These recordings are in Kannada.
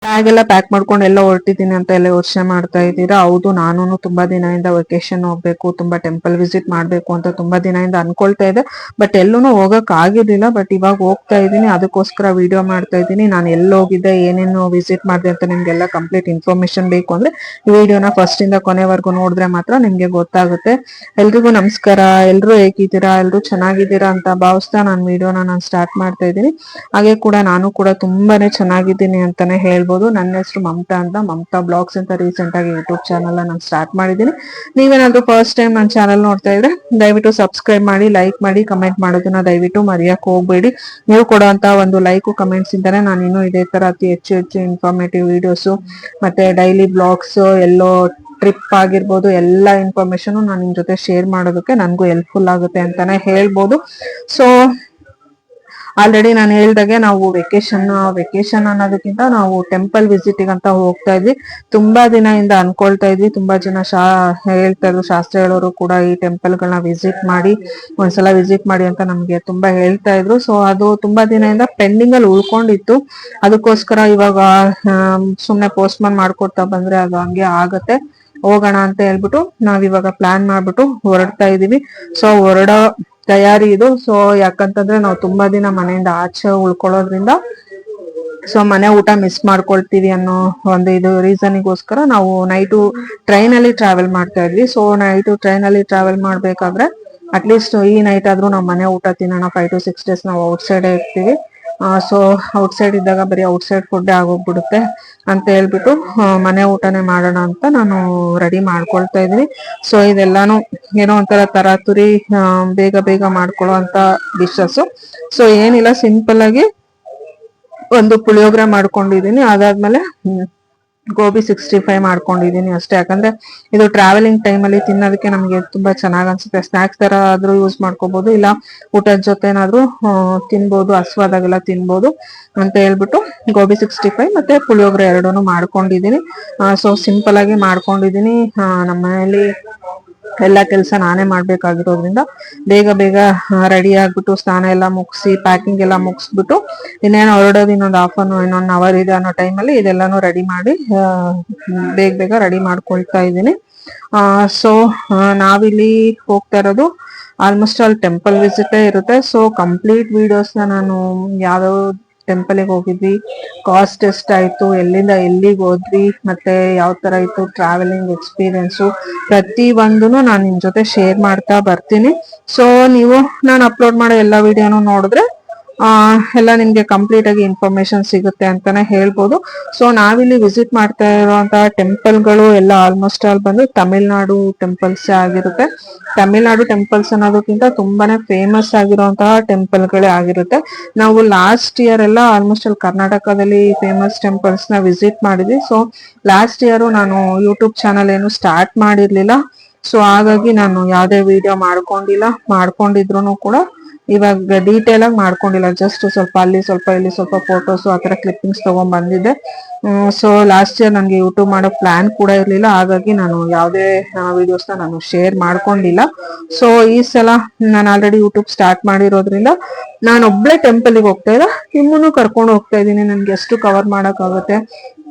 ಬ್ಯಾಗ್ ಎಲ್ಲ ಪ್ಯಾಕ್ ಮಾಡ್ಕೊಂಡು ಎಲ್ಲ ಹೊರಟಿದ್ದೀನಿ ಅಂತ ಎಲ್ಲ ಯೋಚನೆ ಮಾಡ್ತಾ ಇದ್ದೀರಾ. ಹೌದು, ನಾನು ತುಂಬಾ ದಿನದಿಂದ ವೆಕೇಶನ್ ಹೋಗ್ಬೇಕು, ತುಂಬಾ ಟೆಂಪಲ್ ವಿಸಿಟ್ ಮಾಡ್ಬೇಕು ಅಂತ ತುಂಬಾ ದಿನದಿಂದ ಅನ್ಕೊಳ್ತಾ ಇದ್ದೆ. ಬಟ್ ಎಲ್ಲೂ ಹೋಗಕ್ ಆಗಿರ್ಲಿಲ್ಲ. ಬಟ್ ಇವಾಗ ಹೋಗ್ತಾ ಇದ್ದೀನಿ, ಅದಕ್ಕೋಸ್ಕರ ವಿಡಿಯೋ ಮಾಡ್ತಾ ಇದ್ದೀನಿ. ನಾನು ಎಲ್ಲಿ ಹೋಗಿದ್ದೆ, ಏನೇನು ವಿಸಿಟ್ ಮಾಡಿದೆ ಅಂತ ನಿಮ್ಗೆಲ್ಲ ಕಂಪ್ಲೀಟ್ ಇನ್ಫಾರ್ಮೇಶನ್ ಬೇಕು ಅಂದ್ರೆ ಈ ವಿಡಿಯೋನ ಫಸ್ಟ್ ಇಂದ ಕೊನೆವರೆಗೂ ನೋಡಿದ್ರೆ ಮಾತ್ರ ನಿಮ್ಗೆ ಗೊತ್ತಾಗುತ್ತೆ. ಎಲ್ರಿಗೂ ನಮಸ್ಕಾರ. ಎಲ್ರು ಹೇಗಿದ್ದೀರಾ? ಎಲ್ರು ಚೆನ್ನಾಗಿದ್ದೀರಾ ಅಂತ ಭಾವಿಸ್ತಾ ನಾನು ವಿಡಿಯೋನ ಸ್ಟಾರ್ಟ್ ಮಾಡ್ತಾ ಇದ್ದೀನಿ. ಹಾಗೆ ಕೂಡ ನಾನು ಕೂಡ ತುಂಬಾನೇ ಚೆನ್ನಾಗಿದ್ದೀನಿ ಅಂತಾನೆ ಹೇಳ್ಬೋದು. ನನ್ನ ಹೆಸರು ಮಮತಾ ಅಂತ, ಮಮತಾ ಬ್ಲಾಗ್ಸ್ ಅಂತ ರೀಸೆಂಟ್ ಆಗಿ ಯೂಟ್ಯೂಬ್ ಚಾನಲ್ ನಾನು ಸ್ಟಾರ್ಟ್ ಮಾಡಿದ್ದೀನಿ. ನೀವೇನಾದ್ರೂ ಫಸ್ಟ್ ಟೈಮ್ ನನ್ನ ಚಾನಲ್ ನೋಡ್ತಾ ಇದ್ರೆ ದಯವಿಟ್ಟು ಸಬ್ಸ್ಕ್ರೈಬ್ ಮಾಡಿ, ಲೈಕ್ ಮಾಡಿ, ಕಮೆಂಟ್ ಮಾಡೋದನ್ನ ದಯವಿಟ್ಟು ಮರೆಯಕ್ ಹೋಗ್ಬೇಡಿ. ನೀವು ಕೊಡುವಂತ ಒಂದು ಲೈಕ್ ಕಮೆಂಟ್ಸ್ ಇಂದಾನೆ ನಾನು ಇನ್ನೂ ಇದೇ ತರ ಅತಿ ಹೆಚ್ಚು ಹೆಚ್ಚು ಇನ್ಫಾರ್ಮೇಟಿವ್ ವಿಡಿಯೋಸ್ ಮತ್ತೆ ಡೈಲಿ ಬ್ಲಾಗ್ಸ್, ಎಲ್ಲೋ ಟ್ರಿಪ್ ಆಗಿರ್ಬೋದು, ಎಲ್ಲ ಇನ್ಫಾರ್ಮೇಶನ್ ನಾನು ನಿಮ್ ಜೊತೆ ಶೇರ್ ಮಾಡೋದಕ್ಕೆ ನನ್ಗೂ ಹೆಲ್ಪ್ಫುಲ್ ಆಗುತ್ತೆ ಅಂತಾನೆ ಹೇಳ್ಬೋದು. ಸೊ ಆಲ್ರೆಡಿ ನಾನು ಹೇಳ್ದಾಗೆ ನಾವು ವೆಕೇಶನ್ ಅನ್ನೋದಕ್ಕಿಂತ ನಾವು ಟೆಂಪಲ್ ವಿಸಿಟಿಗೆ ಅಂತ ಹೋಗ್ತಾ ಇದ್ವಿ. ತುಂಬಾ ದಿನದಿಂದ ಅನ್ಕೊಳ್ತಾ ಇದ್ವಿ. ತುಂಬಾ ಜನ ಹೇಳ್ತಾ ಇದ್ರು, ಶಾಸ್ತ್ರ ಹೇಳೋರು ಕೂಡ ಈ ಟೆಂಪಲ್ ಗಳನ್ನ ವಿಸಿಟ್ ಮಾಡಿ, ಒಂದ್ಸಲ ವಿಸಿಟ್ ಮಾಡಿ ಅಂತ ನಮ್ಗೆ ತುಂಬಾ ಹೇಳ್ತಾ ಇದ್ರು. ಸೊ ಅದು ತುಂಬಾ ದಿನದಿಂದ ಪೆಂಡಿಂಗ್ ಅಲ್ಲಿ ಉಳ್ಕೊಂಡಿತ್ತು. ಅದಕ್ಕೋಸ್ಕರ ಇವಾಗ ಸುಮ್ನೆ ಪೋಸ್ಟ್ ಮ್ಯಾನ್ ಮಾಡ್ಕೊಡ್ತಾ ಬಂದ್ರೆ ಅದು ಹಂಗೆ ಆಗತ್ತೆ. ಹೋಗೋಣ ಅಂತ ಹೇಳ್ಬಿಟ್ಟು ನಾವಿವಾಗ ಪ್ಲಾನ್ ಮಾಡ್ಬಿಟ್ಟು ಹೊರಡ್ತಾ ಇದೀವಿ. ಸೊ ಹೊರಡೋ ತಯಾರಿ ಇದು. ಸೊ ಯಾಕಂತಂದ್ರೆ ನಾವು ತುಂಬಾ ದಿನ ಮನೆಯಿಂದ ಆಚೆ ಉಳ್ಕೊಳ್ಳೋದ್ರಿಂದ ಸೊ ಮನೆ ಊಟ ಮಿಸ್ ಮಾಡ್ಕೊಳ್ತೀವಿ ಅನ್ನೋ ಒಂದು ಇದು ರೀಸನ್ಗೋಸ್ಕರ ನಾವು ನೈಟು ಟ್ರೈನ್ ಅಲ್ಲಿ ಟ್ರಾವೆಲ್ ಮಾಡ್ತಾ ಇದ್ವಿ. ಸೊ ನೈಟು ಟ್ರೈನ್ ಅಲ್ಲಿ ಟ್ರಾವೆಲ್ ಮಾಡ್ಬೇಕಾದ್ರೆ ಅಟ್ಲೀಸ್ಟ್ ಈ ನೈಟ್ ಆದ್ರೂ ನಾವು ಮನೆ ಊಟ ತಿನ್ನೋಣ. 5 to 6 days ನಾವು ಔಟ್ಸೈಡ್ ಇರ್ತೀವಿ. ಸೊ ಔಟ್ಸೈಡ್ ಇದ್ದಾಗ ಬರೀ ಔಟ್ಸೈಡ್ ಫುಡ್ ಆಗೋಗ್ಬಿಡುತ್ತೆ ಅಂತ ಹೇಳ್ಬಿಟ್ಟು ಮನೆ ಊಟನೇ ಮಾಡೋಣ ಅಂತ ನಾನು ರೆಡಿ ಮಾಡ್ಕೊಳ್ತಾ ಇದೀನಿ. ಸೊ ಇದೆಲ್ಲಾನು ಏನೋ ಒಂಥರ ತರಾತುರಿ ಬೇಗ ಬೇಗ ಮಾಡ್ಕೊಳ್ಳೋ ಅಂತ ಡಿಶಸ್. ಸೊ ಏನಿಲ್ಲ, ಸಿಂಪಲ್ ಆಗಿ ಒಂದು ಪುಳಿಯೋಗರೆ ಮಾಡ್ಕೊಂಡಿದೀನಿ. ಅದಾದ್ಮೇಲೆ ಗೋಬಿ 65 ಮಾಡ್ಕೊಂಡಿದೀನಿ ಅಷ್ಟೇ. ಯಾಕಂದ್ರೆ ಇದು ಟ್ರಾವೆಲಿಂಗ್ ಟೈಮ್ ಅಲ್ಲಿ ತಿನ್ನೋದಕ್ಕೆ ನಮ್ಗೆ ತುಂಬಾ ಚೆನ್ನಾಗ್ ಅನ್ಸುತ್ತೆ. ಸ್ನಾಕ್ಸ್ ತರ ಆದ್ರೂ ಯೂಸ್ ಮಾಡ್ಕೋಬಹುದು, ಇಲ್ಲ ಊಟದ ಜೊತೆ ಏನಾದ್ರೂ ತಿನ್ಬೋದು, ಹಸ್ವಾದಾಗೆಲ್ಲ ತಿನ್ಬೋದು ಅಂತ ಹೇಳ್ಬಿಟ್ಟು ಗೋಬಿ 65 ಮತ್ತೆ ಪುಳಿಯೋಗರೆ ಎರಡೂನು ಮಾಡ್ಕೊಂಡಿದೀನಿ. ಸೊ ಸಿಂಪಲ್ ಆಗಿ ಮಾಡ್ಕೊಂಡಿದೀನಿ. ನಮ್ಮ ಮನೆಯಲ್ಲಿ ಎಲ್ಲಾ ಕೆಲ್ಸ ನಾನೇ ಮಾಡ್ಬೇಕಾಗಿರೋದ್ರಿಂದ ಬೇಗ ಬೇಗ ರೆಡಿ ಆಗ್ಬಿಟ್ಟು ಸ್ನಾನ ಎಲ್ಲ ಮುಗಿಸಿ ಪ್ಯಾಕಿಂಗ್ ಎಲ್ಲ ಮುಗಿಸ್ಬಿಟ್ಟು ಇನ್ನೇನು ಹೊರಡೋದು ಇನ್ನೊಂದು ಇನ್ನೊಂದು ಅವರ್ ಇದೆ ಅನ್ನೋ ಟೈಮಲ್ಲಿ ಇದೆಲ್ಲಾನು ರೆಡಿ ಮಾಡಿ ಬೇಗ ಬೇಗ ರೆಡಿ ಮಾಡ್ಕೊಳ್ತಾ ಇದ್ದೀನಿ. ಸೊ ನಾವಿಲ್ಲಿ ಹೋಗ್ತಾ ಇರೋದು ಆಲ್ಮೋಸ್ಟ್ ಆಲ್ ಟೆಂಪಲ್ ವಿಸಿಟೇ ಇರುತ್ತೆ. ಸೊ ಕಂಪ್ಲೀಟ್ ವಿಡಿಯೋಸ್ನ ನಾನು ಯಾವ್ಯಾವ ಟೆಂಪಲ್ಗೆ ಹೋಗಿದ್ವಿ, ಕಾಸ್ಟ್ ಎಷ್ಟಾಯ್ತು, ಎಲ್ಲಿಂದ ಎಲ್ಲಿಗೆ ಹೋದ್ವಿ, ಮತ್ತೆ ಯಾವ ತರ ಇತ್ತು ಟ್ರಾವೆಲಿಂಗ್ ಎಕ್ಸ್ಪೀರಿಯನ್ಸು, ಪ್ರತಿ ಒಂದನ್ನು ನಾನು ನಿಮ್ ಜೊತೆ ಶೇರ್ ಮಾಡ್ತಾ ಬರ್ತೀನಿ. ಸೊ ನೀವು ನಾನು ಅಪ್ಲೋಡ್ ಮಾಡೋ ಎಲ್ಲ ವಿಡಿಯೋನು ನೋಡಿದ್ರೆ ಎಲ್ಲ ನಿಮ್ಗೆ ಕಂಪ್ಲೀಟ್ ಆಗಿ ಇನ್ಫಾರ್ಮೇಶನ್ ಸಿಗುತ್ತೆ ಅಂತಾನೆ ಹೇಳ್ಬೋದು. ಸೊ ನಾವಿಲ್ಲಿ ವಿಸಿಟ್ ಮಾಡ್ತಾ ಇರುವಂತಹ ಟೆಂಪಲ್ಗಳು ಎಲ್ಲ ಆಲ್ಮೋಸ್ಟ್ ಆಲ್ ಬಂದು ತಮಿಳ್ನಾಡು ಟೆಂಪಲ್ಸ್ ಆಗಿರುತ್ತೆ. ತಮಿಳ್ನಾಡು ಟೆಂಪಲ್ಸ್ ಅನ್ನೋದಕ್ಕಿಂತ ತುಂಬಾನೇ ಫೇಮಸ್ ಆಗಿರುವಂತಹ ಟೆಂಪಲ್ಗಳೇ ಆಗಿರುತ್ತೆ. ನಾವು ಲಾಸ್ಟ್ ಇಯರ್ ಎಲ್ಲ ಆಲ್ಮೋಸ್ಟ್ ಆಲ್ ಕರ್ನಾಟಕದಲ್ಲಿ ಫೇಮಸ್ ಟೆಂಪಲ್ಸ್ ನ ವಿಸಿಟ್ ಮಾಡಿದ್ವಿ. ಸೊ ಲಾಸ್ಟ್ ಇಯರ್ ನಾನು ಯೂಟ್ಯೂಬ್ ಚಾನಲ್ ಏನು ಸ್ಟಾರ್ಟ್ ಮಾಡಿರ್ಲಿಲ್ಲ. ಸೊ ಹಾಗಾಗಿ ನಾನು ಯಾವ್ದೇ ವಿಡಿಯೋ ಮಾಡ್ಕೊಂಡಿದ್ರು ಕೂಡ ಇವಾಗ ಡೀಟೇಲ್ ಆಗಿ ಮಾಡ್ಕೊಂಡಿಲ್ಲ. ಜಸ್ಟ್ ಸ್ವಲ್ಪ ಅಲ್ಲಿ ಸ್ವಲ್ಪ ಇಲ್ಲಿ ಸ್ವಲ್ಪ ಫೋಟೋಸ್ ಆತರ ಕ್ಲಿಪ್ಪಿಂಗ್ಸ್ ತಗೊಂಡ್ ಬಂದಿದ್ದೆ. ಸೊ ಲಾಸ್ಟ್ ಇಯರ್ ನನಗೆ ಯೂಟ್ಯೂಬ್ ಮಾಡೋ ಪ್ಲಾನ್ ಕೂಡ ಇರ್ಲಿಲ್ಲ. ಹಾಗಾಗಿ ನಾನು ಯಾವುದೇ ವಿಡಿಯೋಸ್ನ ನಾನು ಶೇರ್ ಮಾಡ್ಕೊಂಡಿಲ್ಲ. ಸೊ ಈ ಸಲ ನಾನು ಆಲ್ರೆಡಿ ಯೂಟ್ಯೂಬ್ ಸ್ಟಾರ್ಟ್ ಮಾಡಿರೋದ್ರಿಂದ ನಾನು ಒಬ್ಳೆ ಟೆಂಪಲ್ಗೆ ಹೋಗ್ತಾ ಇಲ್ಲ, ನಿಮ್ಮನ್ನು ಕರ್ಕೊಂಡು ಹೋಗ್ತಾ ಇದ್ದೀನಿ. ನನ್ಗೆ ಎಷ್ಟು ಕವರ್ ಮಾಡಕ್ಕಾಗುತ್ತೆ,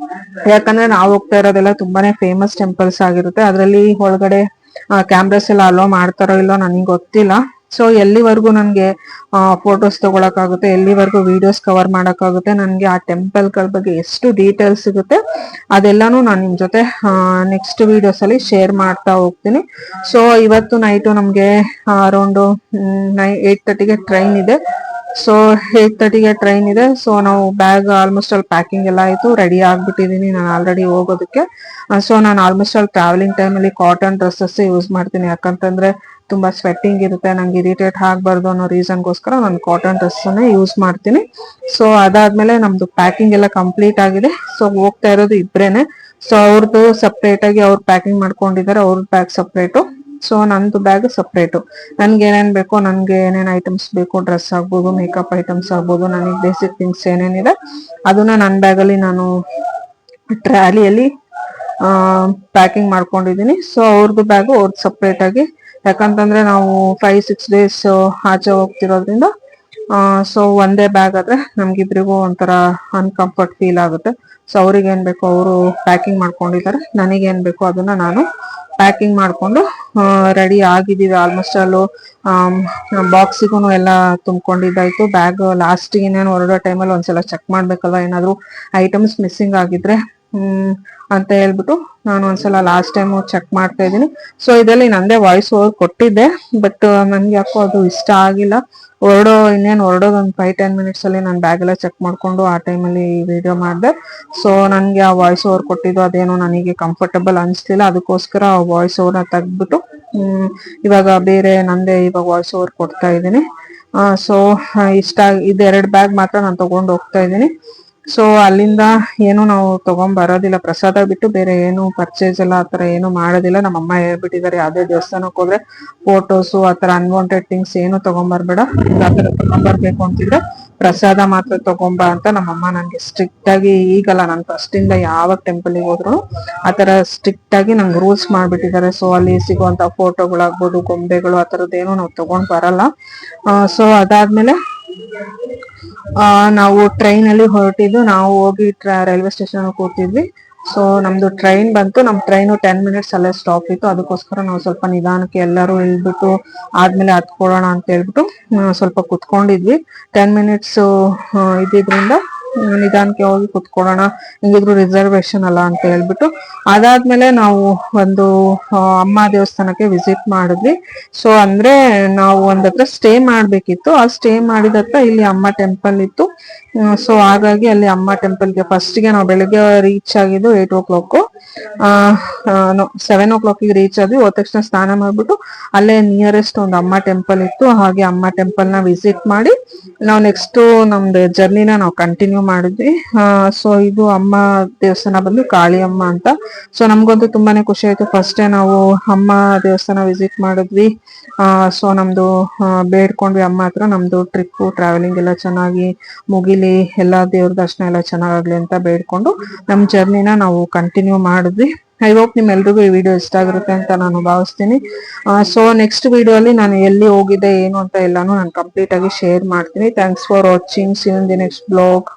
ಯಾಕಂದ್ರೆ ನಾವು ಹೋಗ್ತಾ ಇರೋದೆಲ್ಲ ತುಂಬಾನೇ ಫೇಮಸ್ ಟೆಂಪಲ್ಸ್ ಆಗಿರುತ್ತೆ. ಅದರಲ್ಲಿ ಒಳಗಡೆ ಕ್ಯಾಮ್ರಾಸ್ ಎಲ್ಲ ಅಲೋ ಮಾಡ್ತಾರೋ ಇಲ್ಲೋ ನನಗೆ ಗೊತ್ತಿಲ್ಲ. ಸೊ ಎಲ್ಲಿವರೆಗೂ ನನ್ಗೆ ಫೋಟೋಸ್ ತಗೊಳಕಾಗುತ್ತೆ, ಎಲ್ಲಿವರೆಗೂ ವಿಡಿಯೋಸ್ ಕವರ್ ಮಾಡಕ್ಕಾಗುತ್ತೆ, ನನ್ಗೆ ಆ ಟೆಂಪಲ್ಗಳ ಬಗ್ಗೆ ಎಷ್ಟು ಡೀಟೇಲ್ಸ್ ಸಿಗುತ್ತೆ ಅದೆಲ್ಲಾನು ನಾನು ನಿಮ್ ಜೊತೆ ನೆಕ್ಸ್ಟ್ ವಿಡಿಯೋಸ್ ಅಲ್ಲಿ ಶೇರ್ ಮಾಡ್ತಾ ಹೋಗ್ತೀನಿ. ಸೊ ಇವತ್ತು ನೈಟು ನಮ್ಗೆ ಅರೌಂಡ್ 8:30ಗೆ ಟ್ರೈನ್ ಇದೆ. ಸೊ 8:30ಗೆ ಟ್ರೈನ್ ಇದೆ. ಸೊ ನಾವು ಬ್ಯಾಗ್ ಆಲ್ಮೋಸ್ಟ್ ಆಲ್ ಪ್ಯಾಕಿಂಗ್ ಎಲ್ಲ ಆಯ್ತು, ರೆಡಿ ಆಗ್ಬಿಟ್ಟಿದೀನಿ ನಾನು ಆಲ್ರೆಡಿ ಹೋಗೋದಕ್ಕೆ. ಸೊ ನಾನು ಆಲ್ಮೋಸ್ಟ್ ಆಲ್ ಟ್ರಾವೆಲಿಂಗ್ ಟೈಮ್ ಅಲ್ಲಿ ಕಾಟನ್ ಡ್ರೆಸ್ಸಸ್ ಯೂಸ್ ಮಾಡ್ತೀನಿ. ಯಾಕಂತಂದ್ರೆ ತುಂಬಾ ಸ್ವೆಟ್ಟಿಂಗ್ ಇರುತ್ತೆ, ನಂಗೆ ಇರಿಟೇಟ್ ಆಗ್ಬಾರ್ದು ಅನ್ನೋ ರೀಸನ್ಗೋಸ್ಕರ ನಾನು ಕಾಟನ್ ಡ್ರೆಸ್ ಯೂಸ್ ಮಾಡ್ತೀನಿ. ಸೊ ಅದಾದ್ಮೇಲೆ ನಮ್ದು ಪ್ಯಾಕಿಂಗ್ ಎಲ್ಲ ಕಂಪ್ಲೀಟ್ ಆಗಿದೆ. ಸೊ ಹೋಗ್ತಾ ಇರೋದು ಇಬ್ರೇನೆ. ಸೊ ಅವ್ರದ್ದು ಸಪ್ರೇಟ್ ಆಗಿ ಅವ್ರು ಪ್ಯಾಕಿಂಗ್ ಮಾಡ್ಕೊಂಡಿದ್ದಾರೆ, ಅವ್ರ ಬ್ಯಾಗ್ ಸಪ್ರೇಟು, ಸೊ ನಂದು ಬ್ಯಾಗ್ ಸಪ್ರೇಟು. ನನ್ಗೆ ಏನೇನ್ ಬೇಕೋ, ನನ್ಗೆ ಏನೇನ್ ಐಟಮ್ಸ್ ಬೇಕು, ಡ್ರೆಸ್ ಆಗ್ಬೋದು, ಮೇಕಪ್ ಐಟಮ್ಸ್ ಆಗ್ಬೋದು, ನನಗೆ ಬೇಸಿಕ್ ಥಿಂಗ್ಸ್ ಏನೇನಿದೆ ಅದನ್ನ ನನ್ನ ಬ್ಯಾಗಲ್ಲಿ ನಾನು ಟ್ರಾಲಿಯಲ್ಲಿ ಪ್ಯಾಕಿಂಗ್ ಮಾಡ್ಕೊಂಡಿದೀನಿ. ಸೊ ಅವ್ರದ್ದು ಬ್ಯಾಗು ಅವ್ರದ್ದು ಸಪ್ರೇಟ್ ಆಗಿ, ಯಾಕಂತಂದ್ರೆ ನಾವು 5-6 days ಆಚೆ ಹೋಗ್ತಿರೋದ್ರಿಂದ ಸೊ ಒಂದೇ ಬ್ಯಾಗ್ ಆದ್ರೆ ನಮ್ಗಿಬ್ರಿಗೂ ಒಂಥರ ಅನ್ಕಂಫರ್ಟ್ ಫೀಲ್ ಆಗುತ್ತೆ. ಸೊ ಅವ್ರಿಗೆ ಏನ್ ಬೇಕೋ ಅವರು ಪ್ಯಾಕಿಂಗ್ ಮಾಡ್ಕೊಂಡಿದ್ದಾರೆ, ನನಗೇನ್ ಬೇಕೋ ಅದನ್ನ ನಾನು ಪ್ಯಾಕಿಂಗ್ ಮಾಡ್ಕೊಂಡು ರೆಡಿ ಆಗಿದ್ದೀವಿ. ಆಲ್ಮೋಸ್ಟ್ ಅಲ್ಲೂ ಬಾಕ್ಸಿಗೂ ಎಲ್ಲ ತುಂಬ್ಕೊಂಡಿದ್ದಾಯ್ತು. ಬ್ಯಾಗ್ ಲಾಸ್ಟಿಗೆ ಇನ್ನೇನು ಹೊರಡೋ ಟೈಮಲ್ಲಿ ಒಂದ್ಸಲ ಚೆಕ್ ಮಾಡ್ಬೇಕಲ್ವಾ, ಏನಾದ್ರು ಐಟಮ್ಸ್ ಮಿಸ್ಸಿಂಗ್ ಆಗಿದ್ರೆ ಅಂತ ಹೇಳ್ಬಿಟ್ಟು ನಾನು ಒಂದ್ಸಲ ಲಾಸ್ಟ್ ಟೈಮ್ ಚೆಕ್ ಮಾಡ್ತಾ ಇದ್ದೀನಿ. ಸೊ ಇದರಲ್ಲಿ ನಂದೇ ವಾಯ್ಸ್ ಓವರ್ ಕೊಟ್ಟಿದ್ದೆ, ಬಟ್ ನನ್ಗೆ ಯಾಕೋ ಅದು ಇಷ್ಟ ಆಗಿಲ್ಲ. ಇನ್ನೇನು ಹೊರಡೋದು ಒಂದು 5-10 ಮಿನಿಟ್ಸ್ ಅಲ್ಲಿ ನಾನು ಬ್ಯಾಗ್ ಎಲ್ಲ ಚೆಕ್ ಮಾಡ್ಕೊಂಡು ಆ ಟೈಮಲ್ಲಿ ವಿಡಿಯೋ ಮಾಡಿದೆ. ಸೊ ನನ್ಗೆ ಆ ವಾಯ್ಸ್ ಓವರ್ ಕೊಟ್ಟಿದ್ದು ಅದೇನೋ ನನಗೆ ಕಂಫರ್ಟಬಲ್ ಅನ್ಸ್ಲಿಲ್ಲ, ಅದಕ್ಕೋಸ್ಕರ ಆ ವಾಯ್ಸ್ ಓವರ್ನ ತೆಗ್ದ್ಬಿಟ್ಟು ಇವಾಗ ಬೇರೆ ನಂದೇ ಇವಾಗ ವಾಯ್ಸ್ ಓವರ್ ಕೊಡ್ತಾ ಇದ್ದೀನಿ. ಸೊ ಇದೆರಡು ಬ್ಯಾಗ್ ಮಾತ್ರ ನಾನು ತಗೊಂಡು ಹೋಗ್ತಾ ಇದ್ದೀನಿ. ಸೊ ಅಲ್ಲಿಂದ ಏನು ನಾವು ತಗೊಂಡ್ ಬರೋದಿಲ್ಲ, ಪ್ರಸಾದ ಬಿಟ್ಟು ಬೇರೆ ಏನು ಪರ್ಚೇಸ್ ಎಲ್ಲ ಆತರ ಏನು ಮಾಡೋದಿಲ್ಲ. ನಮ್ಮಮ್ಮ ಹೇಳ್ಬಿಟ್ಟಿದ್ದಾರೆ, ಯಾವ್ದೇ ದೇವಸ್ಥಾನಕ್ಕೆ ಹೋದ್ರೆ ಫೋಟೋಸು ಆತರ ಅನ್ವಾಂಟೆಡ್ ಥಿಂಗ್ಸ್ ಏನು ತಗೊಂಬರ್ಬೇಡ, ಆತರ ತಗೊಂಬರ್ಬೇಕು ಅಂತಿದ್ರೆ ಪ್ರಸಾದ ಮಾತ್ರ ತಗೊಂಬ ಅಂತ ನಮ್ಮಮ್ಮ ನನ್ಗೆ ಸ್ಟ್ರಿಕ್ಟ್ ಆಗಿ, ಈಗಲ್ಲ ನಾನು ಫಸ್ಟ್ ಇಂದ ಯಾವಾಗ ಟೆಂಪಲ್ಗೆ ಹೋದ್ರು ಆತರ ಸ್ಟ್ರಿಕ್ಟ್ ಆಗಿ ನಂಗೆ ರೂಲ್ಸ್ ಮಾಡ್ಬಿಟ್ಟಿದ್ದಾರೆ. ಸೊ ಅಲ್ಲಿ ಸಿಗುವಂತ ಫೋಟೋಗಳಾಗ್ಬೋದು, ಗೊಂಬೆಗಳು ಆ ತರದ್ದೇನು ನಾವು ತಗೊಂಡ್ ಬರಲ್ಲ. ಸೊ ಅದಾದ್ಮೇಲೆ ನಾವು ಟ್ರೈನ್ ಅಲ್ಲಿ ಹೊರಟಿದ್ದು, ನಾವು ಹೋಗಿ ರೈಲ್ವೆ ಸ್ಟೇಷನ್ ಕೂತಿದ್ವಿ. ಸೊ ನಮ್ದು ಟ್ರೈನ್ ಬಂತು, ನಮ್ ಟ್ರೈನ್ 10 ಮಿನಿಟ್ಸ್ ಅಲ್ಲೇ ಸ್ಟಾಪ್ ಇತ್ತು. ಅದಕ್ಕೋಸ್ಕರ ನಾವು ಸ್ವಲ್ಪ ನಿಧಾನಕ್ಕೆ ಎಲ್ಲರೂ ಇಳ್ಬಿಟ್ಟು ಆದ್ಮೇಲೆ ಹತ್ಕೊಳ್ಳೋಣ ಅಂತ ಹೇಳ್ಬಿಟ್ಟು ಸ್ವಲ್ಪ ಕುತ್ಕೊಂಡಿದ್ವಿ. 10 ಮಿನಿಟ್ಸ್ ಇದ್ದಿದ್ರಿಂದ ನಿಧಾನಕ್ಕೆ ಹೋಗಿ ಕುತ್ಕೊಳ್ಳೋಣ, ಹಿಂಗಿದ್ರು ರಿಸರ್ವೇಶನ್ ಅಲ್ಲ ಅಂತ ಹೇಳ್ಬಿಟ್ಟು. ಅದಾದ್ಮೇಲೆ ನಾವು ಒಂದು ಅಮ್ಮ ದೇವಸ್ಥಾನಕ್ಕೆ ವಿಸಿಟ್ ಮಾಡಿದ್ವಿ. ಸೊ ಅಂದ್ರೆ ನಾವು ಒಂದತ್ರ ಸ್ಟೇ ಮಾಡ್ಬೇಕಿತ್ತು, ಆ ಸ್ಟೇ ಮಾಡಿದತ್ರ ಇಲ್ಲಿ ಅಮ್ಮ ಟೆಂಪಲ್ ಇತ್ತು. ಸೊ ಹಾಗಾಗಿ ಅಲ್ಲಿ ಅಮ್ಮ ಟೆಂಪಲ್ಗೆ ಫಸ್ಟ್ಗೆ ನಾವು ಬೆಳಿಗ್ಗೆ ರೀಚ್ ಆಗಿದ್ದು 8 o'clock, 7 o'clock ರೀಚ್ ಆದ್ವಿ. ಹೋದ ತಕ್ಷಣ ಸ್ನಾನ ಮಾಡ್ಬಿಟ್ಟು ಅಲ್ಲೇ ನಿಯರೆಸ್ಟ್ ಒಂದು ಅಮ್ಮ ಟೆಂಪಲ್ ಇತ್ತು, ಹಾಗೆ ಅಮ್ಮ ಟೆಂಪಲ್ ನ ವಿಸಿಟ್ ಮಾಡಿ ನಾವು ನೆಕ್ಸ್ಟ್ ನಮ್ದು ಜರ್ನಿನ ನಾವು ಕಂಟಿನ್ಯೂ ಮಾಡಿದ್ವಿ. ಸೊ ಇದು ಅಮ್ಮ ದೇವಸ್ಥಾನ ಬಂದು ಕಾಳಿ ಅಮ್ಮ ಅಂತ. ಸೊ ನಮ್ಗಂತೂ ತುಂಬಾನೇ ಖುಷಿ ಆಯ್ತು, ಫಸ್ಟ್ ಡೇ ನಾವು ಅಮ್ಮ ದೇವಸ್ಥಾನ ವಿಸಿಟ್ ಮಾಡಿದ್ವಿ. ಸೊ ನಮ್ದು ಬೇಡ್ಕೊಂಡ್ವಿ ಅಮ್ಮ ಹತ್ರ, ನಮ್ದು ಟ್ರಿಪ್ ಟ್ರಾವೆಲಿಂಗ್ ಎಲ್ಲ ಚೆನ್ನಾಗಿ ಮುಗಿಲಿ, ಎಲ್ಲಾ ದೇವ್ರ ದರ್ಶನ ಎಲ್ಲ ಚೆನ್ನಾಗಾಗ್ಲಿ ಅಂತ ಬೇಡ್ಕೊಂಡು ನಮ್ ಜರ್ನಿನ ನಾವು ಕಂಟಿನ್ಯೂ ಮಾಡಿದ್ವಿ. ಐ ಹೋಪ್ ನಿಮ್ಮೆಲ್ರಿಗೂ ಈ ವಿಡಿಯೋ ಇಷ್ಟ ಆಗಿರುತ್ತೆ ಅಂತ ನಾನು ಭಾವಿಸ್ತೀನಿ. ಸೊ ನೆಕ್ಸ್ಟ್ ವಿಡಿಯೋ ಅಲ್ಲಿ ನಾನು ಎಲ್ಲಿ ಹೋಗಿದ್ದೆ ಏನು ಅಂತ ಎಲ್ಲಾನು ನಾನು ಕಂಪ್ಲೀಟ್ ಆಗಿ ಶೇರ್ ಮಾಡ್ತೀನಿ. Thanks for watching, see you in the next blog.